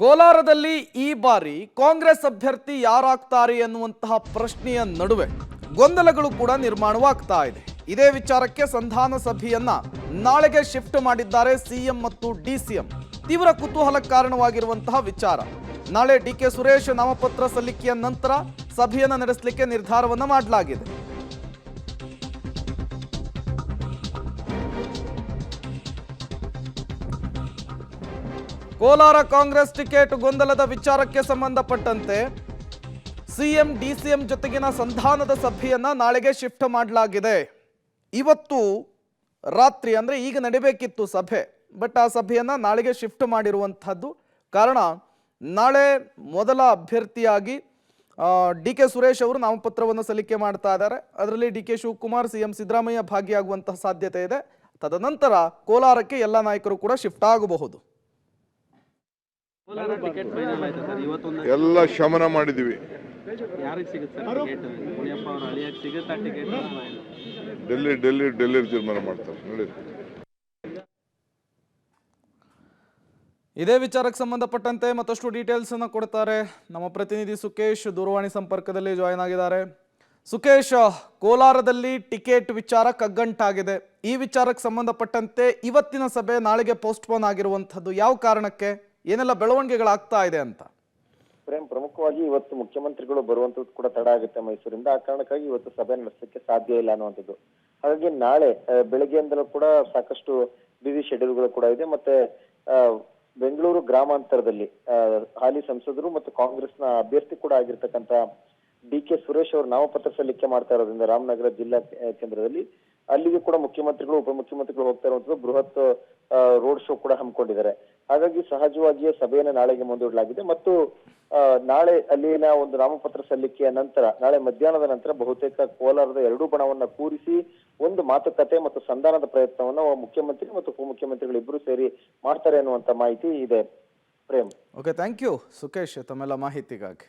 ಕೋಲಾರದಲ್ಲಿ ಈ ಬಾರಿ ಕಾಂಗ್ರೆಸ್ ಅಭ್ಯರ್ಥಿ ಯಾರಾಗ್ತಾರೆ ಎನ್ನುವಂತಹ ಪ್ರಶ್ನೆಯ ನಡುವೆ ಗೊಂದಲಗಳು ಕೂಡ ನಿರ್ಮಾಣವಾಗ್ತಾ ಇದೆ. ಇದೇ ವಿಚಾರಕ್ಕೆ ಸಂಧಾನ ಸಭೆಯನ್ನ ನಾಳೆಗೆ ಶಿಫ್ಟ್ ಮಾಡಿದ್ದಾರೆ ಸಿಎಂ ಮತ್ತು ಡಿಸಿಎಂ. ತೀವ್ರ ಕುತೂಹಲ ಕಾರಣವಾಗಿರುವಂತಹ ವಿಚಾರ. ನಾಳೆ ಡಿಕೆ ಸುರೇಶ್ ನಾಮಪತ್ರ ಸಲ್ಲಿಕೆಯ ನಂತರ ಸಭೆಯನ್ನ ನಡೆಸಲಿಕ್ಕೆ ನಿರ್ಧಾರವನ್ನ ಮಾಡಲಾಗಿದೆ. ಕೋಲಾರ ಕಾಂಗ್ರೆಸ್ ಟಿಕೆಟ್ ಗೊಂದಲದ ವಿಚಾರಕ್ಕೆ ಸಂಬಂಧಪಟ್ಟಂತೆ ಸಿಎಂ ಡಿಸಿಎಂ ಜೊತೆಗಿನ ಸಂಧಾನದ ಸಭೆಯನ್ನ ನಾಳೆಗೆ ಶಿಫ್ಟ್ ಮಾಡಲಾಗಿದೆ. ಇವತ್ತು ರಾತ್ರಿ ಅಂದ್ರೆ ಈಗ ನಡೀಬೇಕಿತ್ತು ಸಭೆ, ಬಟ್ ಆ ಸಭೆಯನ್ನ ನಾಳೆಗೆ ಶಿಫ್ಟ್ ಮಾಡಿರುವಂತಹದ್ದು. ಕಾರಣ ನಾಳೆ ಮೊದಲ ಅಭ್ಯರ್ಥಿಯಾಗಿ ಡಿಕೆ ಸುರೇಶ್ ಅವರು ನಾಮಪತ್ರವನ್ನು ಸಲ್ಲಿಕೆ ಮಾಡ್ತಾ ಇದ್ದಾರೆ. ಅದರಲ್ಲಿ ಡಿಕೆ ಶಿವಕುಮಾರ್, ಸಿಎಂ ಸಿದ್ದರಾಮಯ್ಯ ಭಾಗಿಯಾಗುವಂತಹ ಸಾಧ್ಯತೆ ಇದೆ. ತದನಂತರ ಕೋಲಾರಕ್ಕೆ ಎಲ್ಲ ನಾಯಕರು ಕೂಡ ಶಿಫ್ಟ್ ಆಗಬಹುದು. ಎಲ್ಲ ಶಮನ ಮಾಡಿದೀವಿ. ಡೆಲ್ಲಿ ತೀರ್ಮಾನ ಮಾಡ್ತಾರೆ ನೋಡಿ. ಇದೇ ವಿಚಾರಕ್ಕೆ ಸಂಬಂಧಪಟ್ಟಂತೆ ಮತ್ತಷ್ಟು ಡೀಟೇಲ್ಸ್ ಅನ್ನು ಕೊಡ್ತಾರೆ ನಮ್ಮ ಪ್ರತಿನಿಧಿ ಸುಕೇಶ್. ದೂರವಾಣಿ ಸಂಪರ್ಕದಲ್ಲಿ ಜಾಯ್ನ್ ಆಗಿದ್ದಾರೆ. ಸುಕೇಶ್, ಕೋಲಾರದಲ್ಲಿ ಟಿಕೆಟ್ ವಿಚಾರ ಕಗ್ಗಂಟಾಗಿದೆ. ಈ ವಿಚಾರಕ್ಕೆ ಸಂಬಂಧಪಟ್ಟಂತೆ ಇವತ್ತಿನ ಸಭೆ ನಾಳೆಗೆ ಪೋಸ್ಟ್ಪೋನ್ ಆಗಿರುವಂತದ್ದು ಯಾವ ಕಾರಣಕ್ಕೆ, ಏನೆಲ್ಲ ಬೆಳವಣಿಗೆಗಳಾಗ್ತಾ ಇದೆ ಅಂತ? ಪ್ರಮುಖವಾಗಿ ಇವತ್ತು ಮುಖ್ಯಮಂತ್ರಿಗಳು ಬರುವಂತದ್ದು ಕೂಡ ತಡ ಆಗುತ್ತೆ ಮೈಸೂರಿಂದ. ಆ ಕಾರಣಕ್ಕಾಗಿ ಇವತ್ತು ಸಭೆ ನಡೆಸಲಿಕ್ಕೆ ಸಾಧ್ಯ ಇಲ್ಲ ಅನ್ನುವಂಥದ್ದು. ಹಾಗಾಗಿ ನಾಳೆ ಬೆಳಗ್ಗೆಯಿಂದಲೂ ಕೂಡ ಸಾಕಷ್ಟು ಬಿಸಿ ಶೆಡ್ಯೂಲ್ಗಳು ಕೂಡ ಇದೆ. ಮತ್ತೆ ಬೆಂಗಳೂರು ಗ್ರಾಮಾಂತರದಲ್ಲಿ ಹಾಲಿ ಸಂಸದರು ಮತ್ತು ಕಾಂಗ್ರೆಸ್ನ ಅಭ್ಯರ್ಥಿ ಕೂಡ ಆಗಿರ್ತಕ್ಕಂಥ ಡಿಕೆ ಸುರೇಶ್ ಅವರು ನಾಮಪತ್ರ ಸಲ್ಲಿಕೆ ಮಾಡ್ತಾ ಇರೋದ್ರಿಂದ ರಾಮನಗರ ಜಿಲ್ಲಾ ಕೇಂದ್ರದಲ್ಲಿ ಅಲ್ಲಿಗೆ ಕೂಡ ಮುಖ್ಯಮಂತ್ರಿಗಳು ಉಪಮುಖ್ಯಮಂತ್ರಿಗಳು ಹೋಗ್ತಾ ಇರುವಂತದ್ದು ಬೃಹತ್ ರೋಡ್ ಶೋ ಕೂಡ ಹಮ್ಮಿಕೊಂಡಿದ್ದಾರೆ. ಹಾಗಾಗಿ ಸಹಜವಾಗಿಯೇ ಸಭೆಯನ್ನು ನಾಳೆಗೆ ಮುಂದೂಡಲಾಗಿದೆ. ಮತ್ತು ನಾಳೆ ಅಲ್ಲಿನ ಒಂದು ನಾಮಪತ್ರ ಸಲ್ಲಿಕೆಯ ನಂತರ ನಾಳೆ ಮಧ್ಯಾಹ್ನದ ನಂತರ ಬಹುತೇಕ ಕೋಲಾರದ ಎರಡೂ ಬಣವನ್ನ ಕೂರಿಸಿ ಒಂದು ಮಾತುಕತೆ ಮತ್ತು ಸಂಧಾನದ ಪ್ರಯತ್ನವನ್ನ ಮುಖ್ಯಮಂತ್ರಿ ಮತ್ತು ಉಪಮುಖ್ಯಮಂತ್ರಿಗಳು ಇಬ್ಬರು ಸೇರಿ ಮಾಡ್ತಾರೆ ಅನ್ನುವಂತ ಮಾಹಿತಿ ಇದೆ. Prem. Okay, thank you Sukesh ತಮ್ಮೆಲ್ಲ ಮಾಹಿತಿಗಾಗಿ.